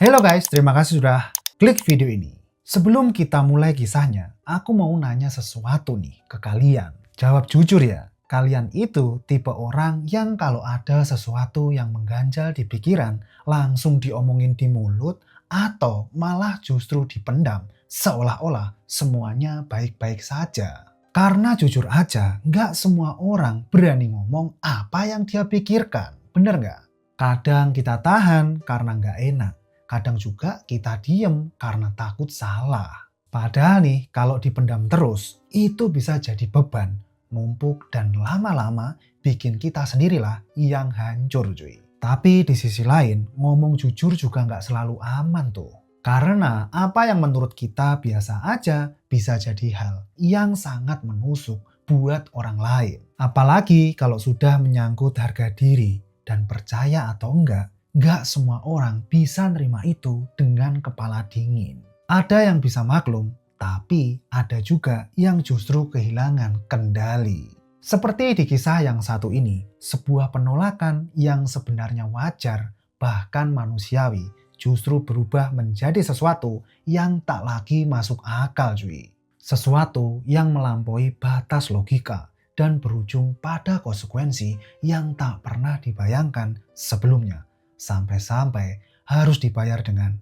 Hello guys, terima kasih sudah klik video ini. Sebelum kita mulai kisahnya, aku mau nanya sesuatu nih ke kalian. Jawab jujur ya, kalian itu tipe orang yang kalau ada sesuatu yang mengganjal di pikiran, langsung diomongin di mulut, atau malah justru dipendam, seolah-olah semuanya baik-baik saja. Karena jujur aja, nggak semua orang berani ngomong apa yang dia pikirkan, bener nggak? Kadang kita tahan karena nggak enak. Kadang juga kita diem karena takut salah. Padahal nih, kalau dipendam terus, itu bisa jadi beban, numpuk dan lama-lama bikin kita sendirilah yang hancur cuy. Tapi di sisi lain, ngomong jujur juga nggak selalu aman tuh. Karena apa yang menurut kita biasa aja bisa jadi hal yang sangat menusuk buat orang lain. Apalagi kalau sudah menyangkut harga diri dan percaya atau enggak, nggak semua orang bisa nerima itu dengan kepala dingin. Ada yang bisa maklum, tapi ada juga yang justru kehilangan kendali. Seperti di kisah yang satu ini, sebuah penolakan yang sebenarnya wajar, bahkan manusiawi, justru berubah menjadi sesuatu yang tak lagi masuk akal cuy. Sesuatu yang melampaui batas logika dan berujung pada konsekuensi yang tak pernah dibayangkan sebelumnya. Sampai-sampai harus dibayar dengan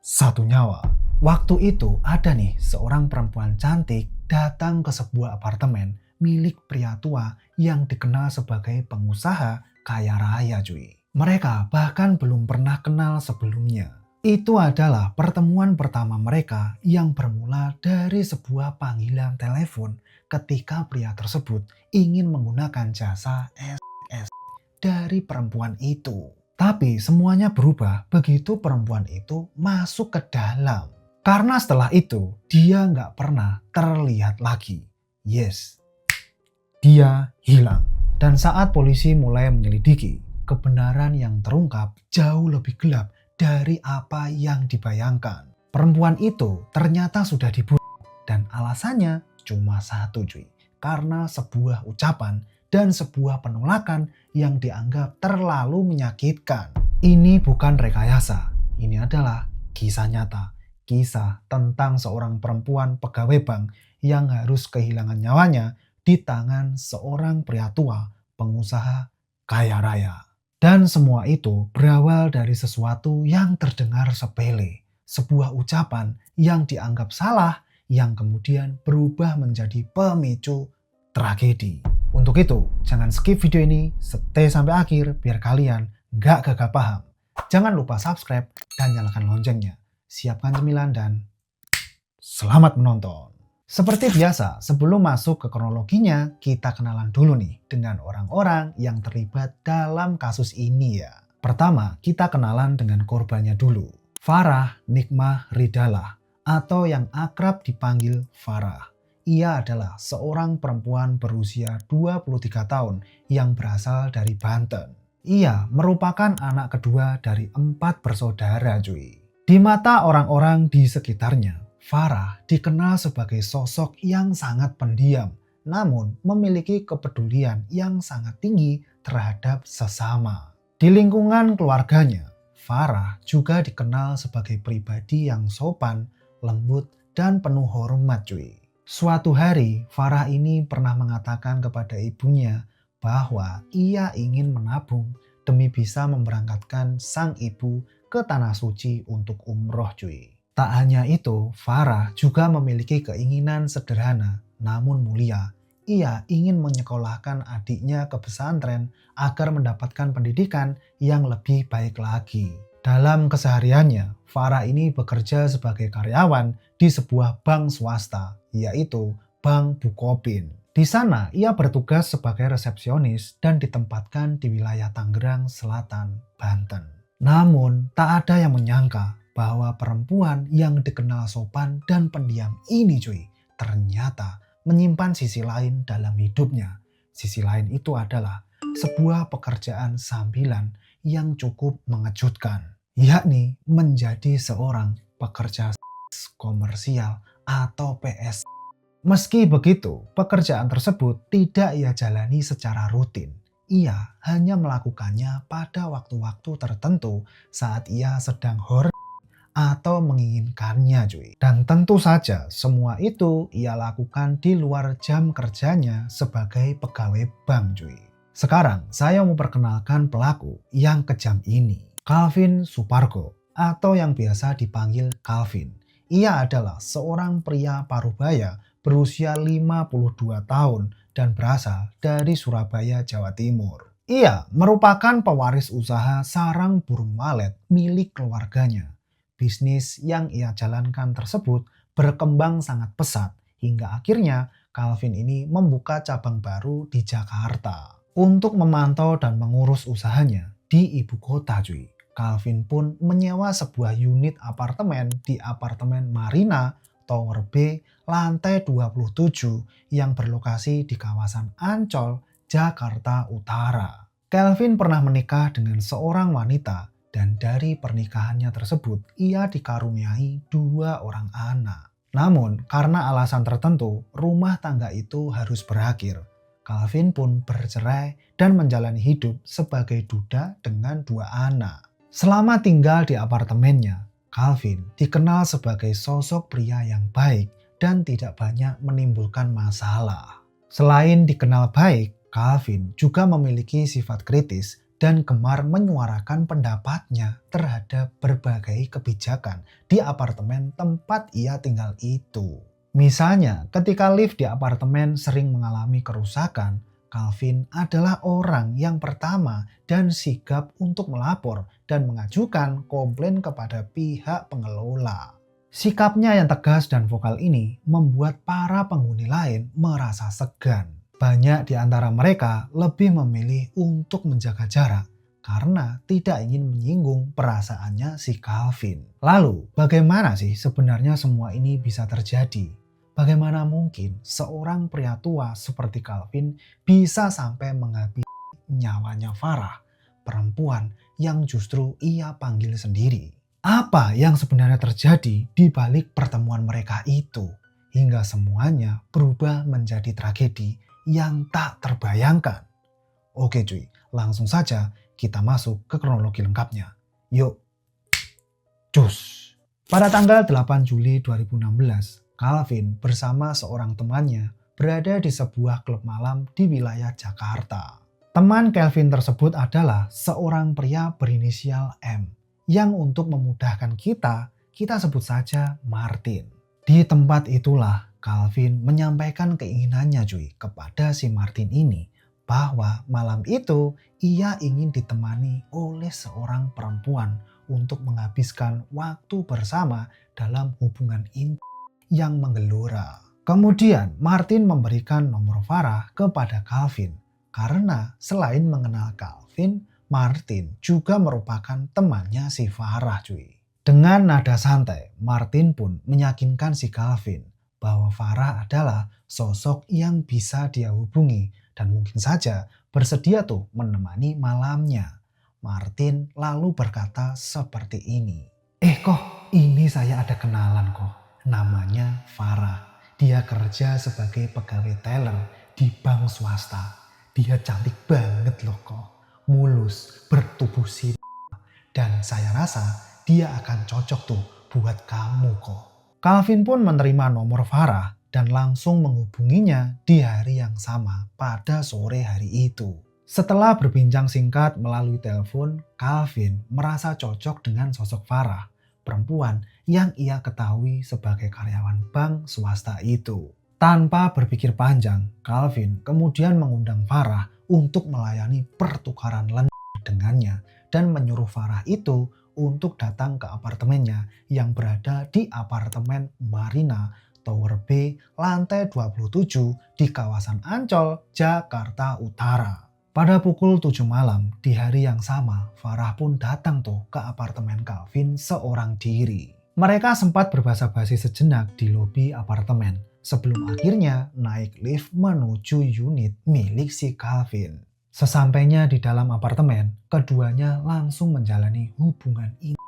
satu nyawa. Waktu itu ada nih seorang perempuan cantik datang ke sebuah apartemen milik pria tua yang dikenal sebagai pengusaha kaya raya cuy. Mereka bahkan belum pernah kenal sebelumnya. Itu adalah pertemuan pertama mereka yang bermula dari sebuah panggilan telepon ketika pria tersebut ingin menggunakan jasa SMS dari perempuan itu. Tapi semuanya berubah begitu perempuan itu masuk ke dalam. Karena setelah itu dia nggak pernah terlihat lagi. Yes, dia hilang. Dan saat polisi mulai menyelidiki, kebenaran yang terungkap jauh lebih gelap dari apa yang dibayangkan. Perempuan itu ternyata sudah dibunuh dan alasannya cuma satu cuy. Karena sebuah ucapan dan sebuah penolakan yang dianggap terlalu menyakitkan. Ini bukan rekayasa, ini adalah kisah nyata. Kisah tentang seorang perempuan pegawai bank yang harus kehilangan nyawanya di tangan seorang pria tua pengusaha kaya raya. Dan semua itu berawal dari sesuatu yang terdengar sepele. Sebuah ucapan yang dianggap salah yang kemudian berubah menjadi pemicu tragedi. Untuk itu, jangan skip video ini, stay sampai akhir biar kalian nggak gagal paham. Jangan lupa subscribe dan nyalakan loncengnya. Siapkan cemilan dan selamat menonton. Seperti biasa, sebelum masuk ke kronologinya, kita kenalan dulu nih dengan orang-orang yang terlibat dalam kasus ini ya. Pertama, kita kenalan dengan korbannya dulu. Farah Nikmah Ridalah atau yang akrab dipanggil Farah. Ia adalah seorang perempuan berusia 23 tahun yang berasal dari Banten. Ia merupakan anak kedua dari 4 bersaudara cuy. Di mata orang-orang di sekitarnya, Farah dikenal sebagai sosok yang sangat pendiam, namun memiliki kepedulian yang sangat tinggi terhadap sesama. Di lingkungan keluarganya, Farah juga dikenal sebagai pribadi yang sopan, lembut, dan penuh hormat cuy. Suatu hari, Farah ini pernah mengatakan kepada ibunya bahwa ia ingin menabung demi bisa memberangkatkan sang ibu ke tanah suci untuk umroh cuy. Tak hanya itu, Farah juga memiliki keinginan sederhana namun mulia. Ia ingin menyekolahkan adiknya ke pesantren agar mendapatkan pendidikan yang lebih baik lagi. Dalam kesehariannya, Farah ini bekerja sebagai karyawan di sebuah bank swasta, yaitu Bank Bukopin. Di sana, ia bertugas sebagai resepsionis dan ditempatkan di wilayah Tangerang Selatan, Banten. Namun, tak ada yang menyangka bahwa perempuan yang dikenal sopan dan pendiam ini cuy, ternyata menyimpan sisi lain dalam hidupnya. Sisi lain itu adalah sebuah pekerjaan sambilan yang cukup mengejutkan, yakni menjadi seorang pekerja komersial atau PS. Meski begitu, pekerjaan tersebut tidak ia jalani secara rutin. ia hanya melakukannya pada waktu-waktu tertentu saat ia sedang horny atau menginginkannya cuy. Dan tentu saja semua itu ia lakukan di luar jam kerjanya sebagai pegawai bank cuy. Sekarang saya mau perkenalkan pelaku yang kejam ini. Calvin Supargo atau yang biasa dipanggil Calvin. Ia adalah seorang pria parubaya berusia 52 tahun dan berasal dari Surabaya, Jawa Timur. Ia merupakan pewaris usaha sarang burung walet milik keluarganya. Bisnis yang ia jalankan tersebut berkembang sangat pesat hingga akhirnya Calvin ini membuka cabang baru di Jakarta. Untuk memantau dan mengurus usahanya di ibu kota cuy, Calvin pun menyewa sebuah unit apartemen di apartemen Marina Tower B lantai 27 yang berlokasi di kawasan Ancol, Jakarta Utara. Calvin pernah menikah dengan seorang wanita dan dari pernikahannya tersebut ia dikaruniai 2 orang anak. Namun karena alasan tertentu rumah tangga itu harus berakhir. Calvin pun bercerai dan menjalani hidup sebagai duda dengan 2 anak. Selama tinggal di apartemennya, Calvin dikenal sebagai sosok pria yang baik dan tidak banyak menimbulkan masalah. Selain dikenal baik, Calvin juga memiliki sifat kritis dan gemar menyuarakan pendapatnya terhadap berbagai kebijakan di apartemen tempat ia tinggal itu. Misalnya, ketika lift di apartemen sering mengalami kerusakan, Calvin adalah orang yang pertama dan sigap untuk melapor dan mengajukan komplain kepada pihak pengelola. Sikapnya yang tegas dan vokal ini membuat para penghuni lain merasa segan. Banyak di antara mereka lebih memilih untuk menjaga jarak karena tidak ingin menyinggung perasaannya si Calvin. Lalu, bagaimana sih sebenarnya semua ini bisa terjadi? Bagaimana mungkin seorang pria tua seperti Calvin bisa sampai menghabisi nyawanya Farah, perempuan yang justru ia panggil sendiri? Apa yang sebenarnya terjadi di balik pertemuan mereka itu? Hingga semuanya berubah menjadi tragedi yang tak terbayangkan. Oke cuy, langsung saja kita masuk ke kronologi lengkapnya. Yuk, cus! Pada tanggal 8 Juli 2016, Calvin bersama seorang temannya berada di sebuah klub malam di wilayah Jakarta. Teman Calvin tersebut adalah seorang pria berinisial M, yang untuk memudahkan kita sebut saja Martin. Di tempat itulah Calvin menyampaikan keinginannya cuy kepada si Martin ini, bahwa malam itu ia ingin ditemani oleh seorang perempuan untuk menghabiskan waktu bersama dalam hubungan intim yang menggelora. Kemudian Martin memberikan nomor Farah kepada Calvin karena selain mengenal Calvin, Martin juga merupakan temannya si Farah cuy. Dengan nada santai, Martin pun meyakinkan si Calvin bahwa Farah adalah sosok yang bisa dia hubungi dan mungkin saja bersedia tuh menemani malamnya. Martin lalu berkata seperti ini. Kok ini saya ada kenalan kok. Namanya Farah. Dia kerja sebagai pegawai teller di bank swasta. Dia cantik banget loh kok. Mulus, bertubuh dan saya rasa dia akan cocok tuh buat kamu kok. Calvin pun menerima nomor Farah dan langsung menghubunginya di hari yang sama pada sore hari itu. Setelah berbincang singkat melalui telepon, Calvin merasa cocok dengan sosok Farah, perempuan yang ia ketahui sebagai karyawan bank swasta itu. Tanpa berpikir panjang, Calvin kemudian mengundang Farah untuk melayani pertukaran dengannya dan menyuruh Farah itu untuk datang ke apartemennya yang berada di apartemen Marina Tower B lantai 27 di kawasan Ancol, Jakarta Utara. Pada pukul 7 malam di hari yang sama, Farah pun datang tuh ke apartemen Calvin seorang diri. Mereka sempat berbasa-basi sejenak di lobi apartemen sebelum akhirnya naik lift menuju unit milik si Calvin. Sesampainya di dalam apartemen, keduanya langsung menjalani hubungan intim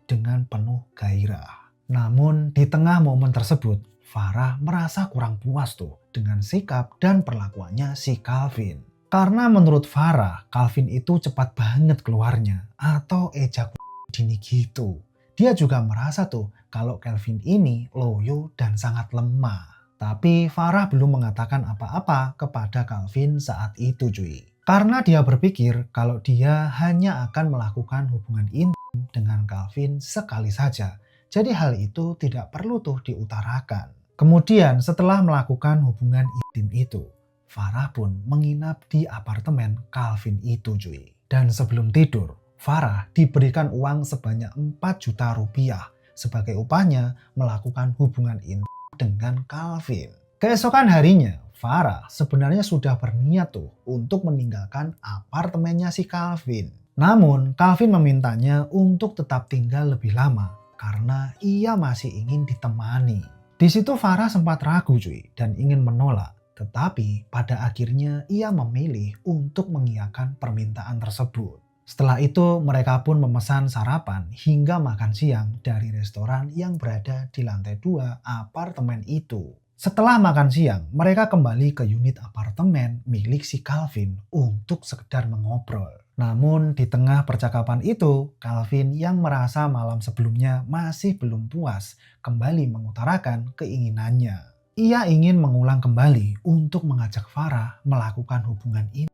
dengan penuh gairah. Namun di tengah momen tersebut, Farah merasa kurang puas tuh dengan sikap dan perlakuannya si Calvin. Karena menurut Farah, Calvin itu cepat banget keluarnya atau ejakulasi dini gitu. Dia juga merasa tuh kalau Calvin ini loyo dan sangat lemah. Tapi Farah belum mengatakan apa-apa kepada Calvin saat itu cuy. Karena dia berpikir kalau dia hanya akan melakukan hubungan intim dengan Calvin sekali saja. Jadi hal itu tidak perlu tuh diutarakan. Kemudian setelah melakukan hubungan intim itu, Farah pun menginap di apartemen Calvin itu cuy. Dan sebelum tidur, Farah diberikan uang sebanyak 4 juta rupiah sebagai upahnya melakukan hubungan intim dengan Calvin. Keesokan harinya, Farah sebenarnya sudah berniat tuh untuk meninggalkan apartemennya si Calvin. Namun, Calvin memintanya untuk tetap tinggal lebih lama karena ia masih ingin ditemani. Di situ Farah sempat ragu cuy dan ingin menolak. Tetapi pada akhirnya ia memilih untuk mengiyakan permintaan tersebut. Setelah itu mereka pun memesan sarapan hingga makan siang dari restoran yang berada di lantai 2 apartemen itu. Setelah makan siang, mereka kembali ke unit apartemen milik si Calvin untuk sekedar mengobrol. Namun di tengah percakapan itu, Calvin yang merasa malam sebelumnya masih belum puas kembali mengutarakan keinginannya. Ia ingin mengulang kembali untuk mengajak Farah melakukan hubungan ini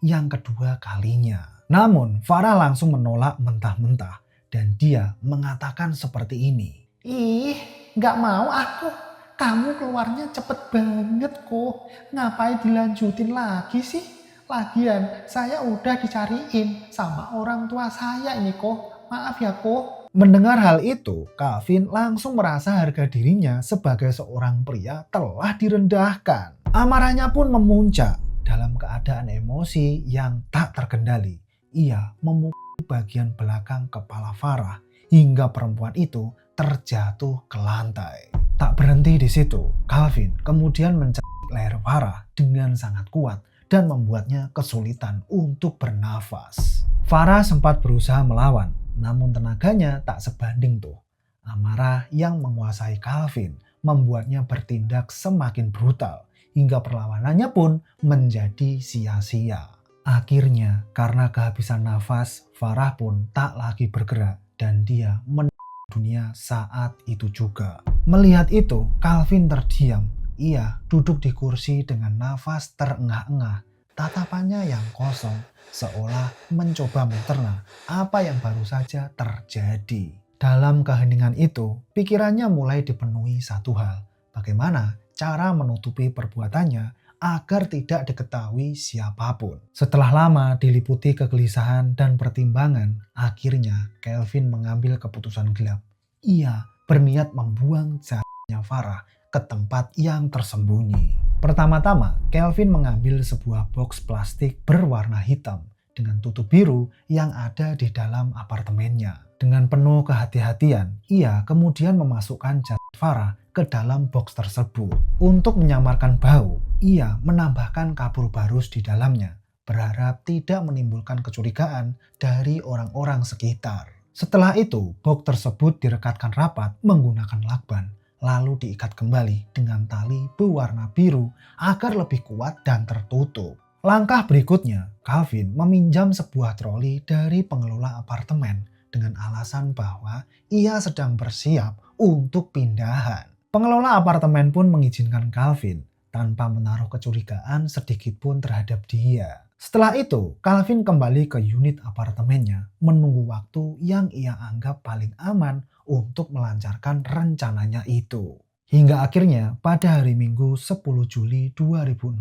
yang kedua kalinya. Namun Farah langsung menolak mentah-mentah dan dia mengatakan seperti ini. Ih, gak mau aku. Kamu keluarnya cepet banget kok. Ngapain dilanjutin lagi sih? Lagian saya udah dicariin sama orang tua saya ini kok. Maaf ya kok. Mendengar hal itu, Calvin langsung merasa harga dirinya sebagai seorang pria telah direndahkan. Amarahnya pun memuncak. Dalam keadaan emosi yang tak terkendali, ia memukul bagian belakang kepala Farah hingga perempuan itu terjatuh ke lantai. Tak berhenti di situ, Calvin kemudian mencekik leher Farah dengan sangat kuat dan membuatnya kesulitan untuk bernafas. Farah sempat berusaha melawan, namun tenaganya tak sebanding tuh. Amarah yang menguasai Calvin membuatnya bertindak semakin brutal hingga perlawanannya pun menjadi sia-sia. Akhirnya karena kehabisan nafas, Farah pun tak lagi bergerak dan dia meninggal dunia saat itu juga. Melihat itu, Calvin terdiam. Ia duduk di kursi dengan nafas terengah-engah, tatapannya yang kosong, seolah mencoba mencerna apa yang baru saja terjadi. Dalam keheningan itu, pikirannya mulai dipenuhi satu hal. Bagaimana cara menutupi perbuatannya agar tidak diketahui siapapun. Setelah lama diliputi kegelisahan dan pertimbangan, akhirnya Calvin mengambil keputusan gelap. Ia berniat membuang jasadnya Farah ke tempat yang tersembunyi. Pertama-tama, Calvin mengambil sebuah box plastik berwarna hitam dengan tutup biru yang ada di dalam apartemennya. Dengan penuh kehati-hatian, ia kemudian memasukkan jasad Farah ke dalam box tersebut. Untuk menyamarkan bau, ia menambahkan kapur barus di dalamnya, berharap tidak menimbulkan kecurigaan dari orang-orang sekitar. Setelah itu, box tersebut direkatkan rapat menggunakan lakban, lalu diikat kembali dengan tali berwarna biru agar lebih kuat dan tertutup. Langkah berikutnya, Calvin meminjam sebuah troli dari pengelola apartemen dengan alasan bahwa ia sedang bersiap untuk pindahan. Pengelola apartemen pun mengizinkan Calvin tanpa menaruh kecurigaan sedikit pun terhadap dia. Setelah itu, Calvin kembali ke unit apartemennya menunggu waktu yang ia anggap paling aman untuk melancarkan rencananya itu. Hingga akhirnya pada hari Minggu 10 Juli 2016,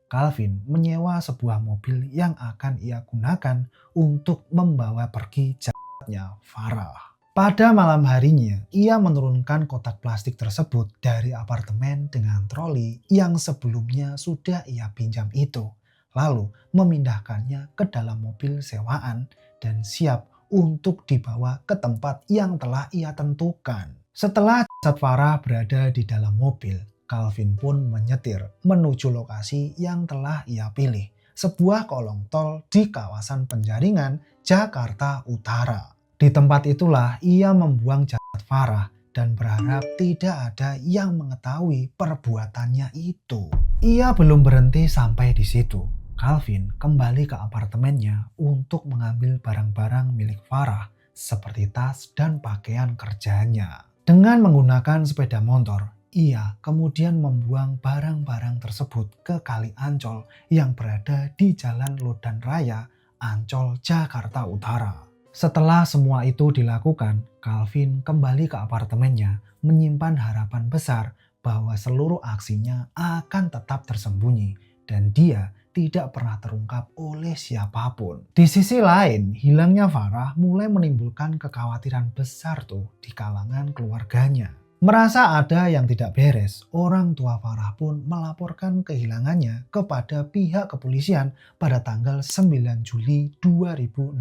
Calvin menyewa sebuah mobil yang akan ia gunakan untuk membawa pergi jasadnya Farah. Pada malam harinya, ia menurunkan kotak plastik tersebut dari apartemen dengan troli yang sebelumnya sudah ia pinjam itu, lalu memindahkannya ke dalam mobil sewaan dan siap untuk dibawa ke tempat yang telah ia tentukan. Setelah jasad Farah berada di dalam mobil, Calvin pun menyetir menuju lokasi yang telah ia pilih, sebuah kolong tol di kawasan Penjaringan, Jakarta Utara. Di tempat itulah ia membuang jasad Farah dan berharap tidak ada yang mengetahui perbuatannya itu. Ia belum berhenti sampai di situ. Calvin kembali ke apartemennya untuk mengambil barang-barang milik Farah seperti tas dan pakaian kerjanya. Dengan menggunakan sepeda motor, ia kemudian membuang barang-barang tersebut ke Kali Ancol yang berada di Jalan Lodan Raya, Ancol, Jakarta Utara. Setelah semua itu dilakukan, Calvin kembali ke apartemennya menyimpan harapan besar bahwa seluruh aksinya akan tetap tersembunyi dan dia tidak pernah terungkap oleh siapapun. Di sisi lain, hilangnya Farah mulai menimbulkan kekhawatiran besar tuh di kalangan keluarganya. Merasa ada yang tidak beres, orang tua Farah pun melaporkan kehilangannya kepada pihak kepolisian pada tanggal 9 Juli 2016.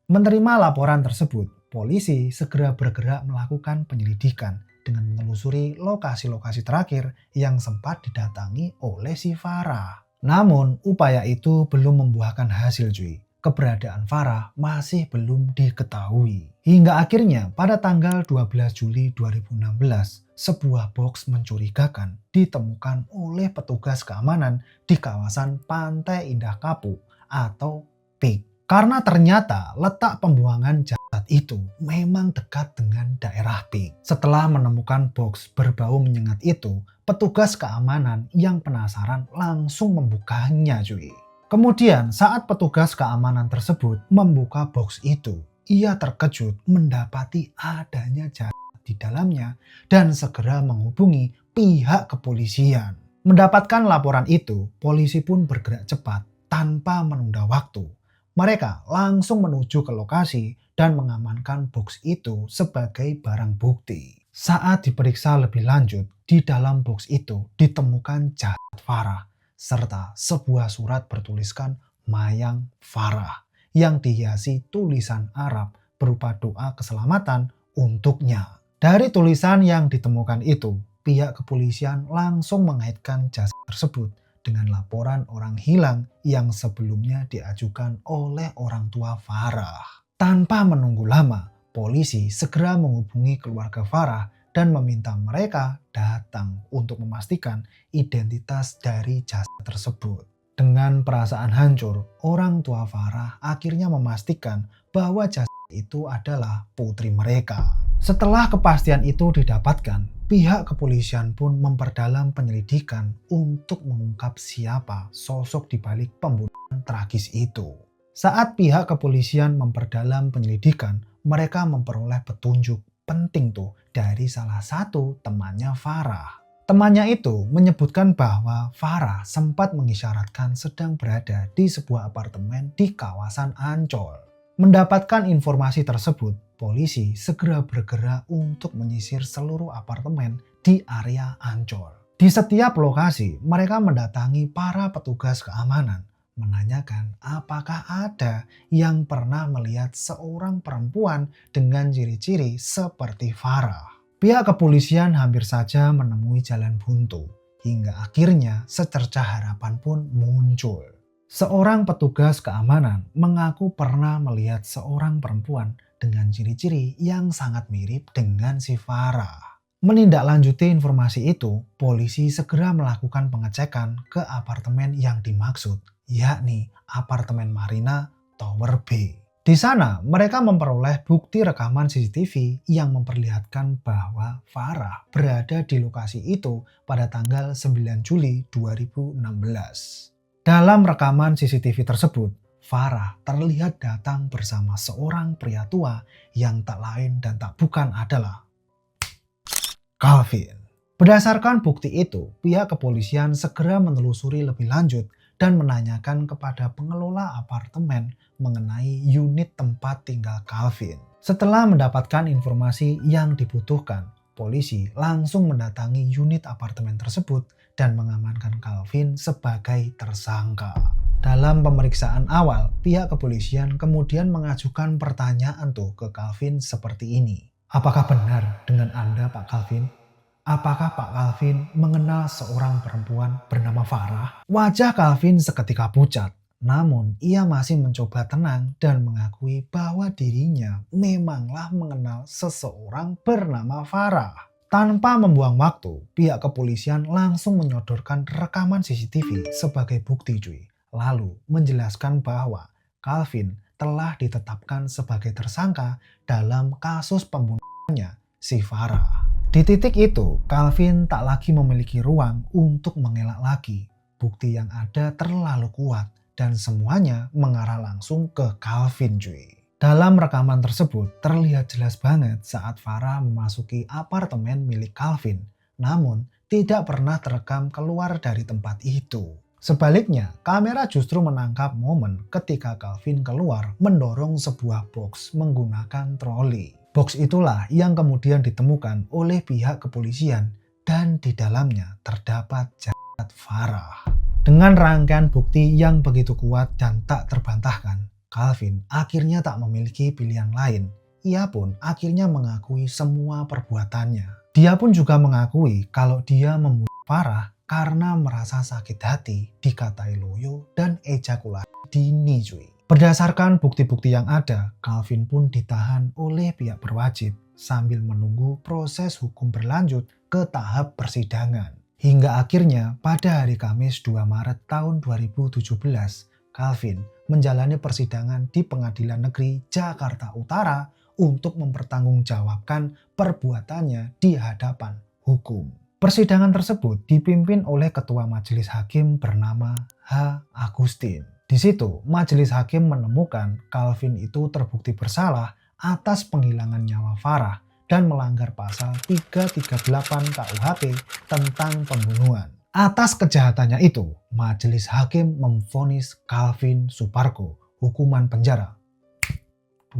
Menerima laporan tersebut, polisi segera bergerak melakukan penyelidikan dengan menelusuri lokasi-lokasi terakhir yang sempat didatangi oleh si Farah. Namun, upaya itu belum membuahkan hasil cuy. Keberadaan Farah masih belum diketahui. Hingga akhirnya pada tanggal 12 Juli 2016, sebuah box mencurigakan ditemukan oleh petugas keamanan di kawasan Pantai Indah Kapuk atau PIK. Karena ternyata letak pembuangan jasad itu memang dekat dengan daerah PIK. Setelah menemukan box berbau menyengat itu, petugas keamanan yang penasaran langsung membukanya cuy. Kemudian saat petugas keamanan tersebut membuka box itu, ia terkejut mendapati adanya jasad di dalamnya dan segera menghubungi pihak kepolisian. Mendapatkan laporan itu, polisi pun bergerak cepat tanpa menunda waktu. Mereka langsung menuju ke lokasi dan mengamankan box itu sebagai barang bukti. Saat diperiksa lebih lanjut, di dalam box itu ditemukan jasad Farah serta sebuah surat bertuliskan Mayang Farah yang dihiasi tulisan Arab berupa doa keselamatan untuknya. Dari tulisan yang ditemukan itu, pihak kepolisian langsung mengaitkan jasad tersebut dengan laporan orang hilang yang sebelumnya diajukan oleh orang tua Farah. Tanpa menunggu lama, polisi segera menghubungi keluarga Farah dan meminta mereka datang untuk memastikan identitas dari jasad tersebut. Dengan perasaan hancur, orang tua Farah akhirnya memastikan bahwa jasad itu adalah putri mereka. Setelah kepastian itu didapatkan, pihak kepolisian pun memperdalam penyelidikan untuk mengungkap siapa sosok di balik pembunuhan tragis itu. Saat pihak kepolisian memperdalam penyelidikan, mereka memperoleh petunjuk penting tuh dari salah satu temannya Farah. Temannya itu menyebutkan bahwa Farah sempat mengisyaratkan sedang berada di sebuah apartemen di kawasan Ancol. Mendapatkan informasi tersebut, polisi segera bergerak untuk menyisir seluruh apartemen di area Ancol. Di setiap lokasi, mereka mendatangi para petugas keamanan, menanyakan apakah ada yang pernah melihat seorang perempuan dengan ciri-ciri seperti Farah. Pihak kepolisian hampir saja menemui jalan buntu, hingga akhirnya secercah harapan pun muncul. Seorang petugas keamanan mengaku pernah melihat seorang perempuan dengan ciri-ciri yang sangat mirip dengan si Farah. Menindaklanjuti informasi itu, polisi segera melakukan pengecekan ke apartemen yang dimaksud, yakni apartemen Marina Tower B. Di sana, mereka memperoleh bukti rekaman CCTV yang memperlihatkan bahwa Farah berada di lokasi itu pada tanggal 9 Juli 2016. Dalam rekaman CCTV tersebut, Farah terlihat datang bersama seorang pria tua yang tak lain dan tak bukan adalah Calvin. Berdasarkan bukti itu, pihak kepolisian segera menelusuri lebih lanjut dan menanyakan kepada pengelola apartemen mengenai unit tempat tinggal Calvin. Setelah mendapatkan informasi yang dibutuhkan, polisi langsung mendatangi unit apartemen tersebut dan mengamankan Calvin sebagai tersangka. Dalam pemeriksaan awal, pihak kepolisian kemudian mengajukan pertanyaan tuh ke Calvin seperti ini. Apakah benar dengan Anda, Pak Calvin? Apakah Pak Calvin mengenal seorang perempuan bernama Farah? Wajah Calvin seketika pucat, namun ia masih mencoba tenang dan mengakui bahwa dirinya memanglah mengenal seseorang bernama Farah. Tanpa membuang waktu, pihak kepolisian langsung menyodorkan rekaman CCTV sebagai bukti cuy. lalu menjelaskan bahwa Calvin telah ditetapkan sebagai tersangka dalam kasus pembunuhannya si Farah. Di titik itu, Calvin tak lagi memiliki ruang untuk mengelak lagi. Bukti yang ada terlalu kuat dan semuanya mengarah langsung ke Calvin, cuy. Dalam rekaman tersebut terlihat jelas banget saat Farah memasuki apartemen milik Calvin, namun tidak pernah terekam keluar dari tempat itu. Sebaliknya, kamera justru menangkap momen ketika Calvin keluar mendorong sebuah box menggunakan troli. Box itulah yang kemudian ditemukan oleh pihak kepolisian dan di dalamnya terdapat jasad Farah. Dengan rangkaian bukti yang begitu kuat dan tak terbantahkan, Calvin akhirnya tak memiliki pilihan lain. Ia pun akhirnya mengakui semua perbuatannya. Dia pun juga mengakui kalau dia membunuh Farah karena merasa sakit hati dikatai loyo dan ejakulasi dini, cuy. Berdasarkan bukti-bukti yang ada, Calvin pun ditahan oleh pihak berwajib sambil menunggu proses hukum berlanjut ke tahap persidangan. Hingga akhirnya pada hari Kamis 2 Maret tahun 2017, Calvin menjalani persidangan di Pengadilan Negeri Jakarta Utara untuk mempertanggungjawabkan perbuatannya di hadapan hukum. Persidangan tersebut dipimpin oleh Ketua Majelis Hakim bernama H. Agustin. Di situ, Majelis Hakim menemukan Calvin itu terbukti bersalah atas penghilangan nyawa Farah dan melanggar pasal 338 KUHP tentang pembunuhan. Atas kejahatannya itu, Majelis Hakim memvonis Calvin Suparko hukuman penjara 12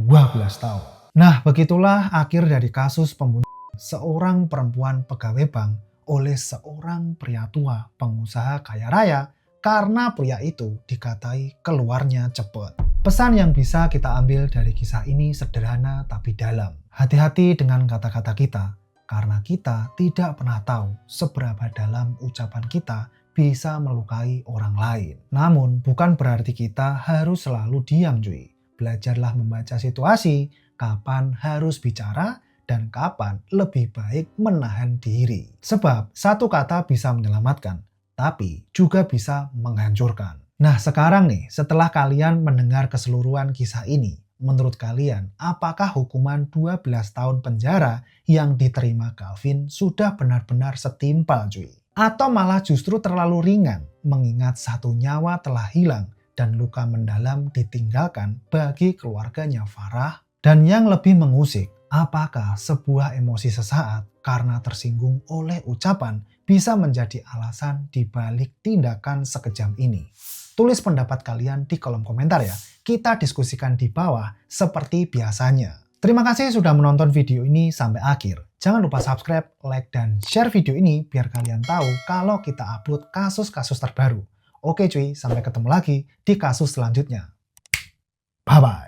tahun. Nah, begitulah akhir dari kasus pembunuhan seorang perempuan pegawai bank oleh seorang pria tua pengusaha kaya raya karena pria itu dikatai keluarnya cepat. Pesan yang bisa kita ambil dari kisah ini sederhana tapi dalam. Hati-hati dengan kata-kata kita, karena kita tidak pernah tahu seberapa dalam ucapan kita bisa melukai orang lain. Namun bukan berarti kita harus selalu diam, cuy. Belajarlah membaca situasi, kapan harus bicara, dan kapan lebih baik menahan diri. Sebab satu kata bisa menyelamatkan, tapi juga bisa menghancurkan. Nah sekarang nih, setelah kalian mendengar keseluruhan kisah ini, menurut kalian, apakah hukuman 12 tahun penjara yang diterima Calvin sudah benar-benar setimpal, cuy? Atau malah justru terlalu ringan, mengingat satu nyawa telah hilang dan luka mendalam ditinggalkan bagi keluarganya Farah? Dan yang lebih mengusik, apakah sebuah emosi sesaat karena tersinggung oleh ucapan bisa menjadi alasan dibalik tindakan sekejam ini? Tulis pendapat kalian di kolom komentar ya. Kita diskusikan di bawah seperti biasanya. Terima kasih sudah menonton video ini sampai akhir. Jangan lupa subscribe, like, dan share video ini biar kalian tahu kalau kita upload kasus-kasus terbaru. Oke cuy, sampai ketemu lagi di kasus selanjutnya. Bye-bye.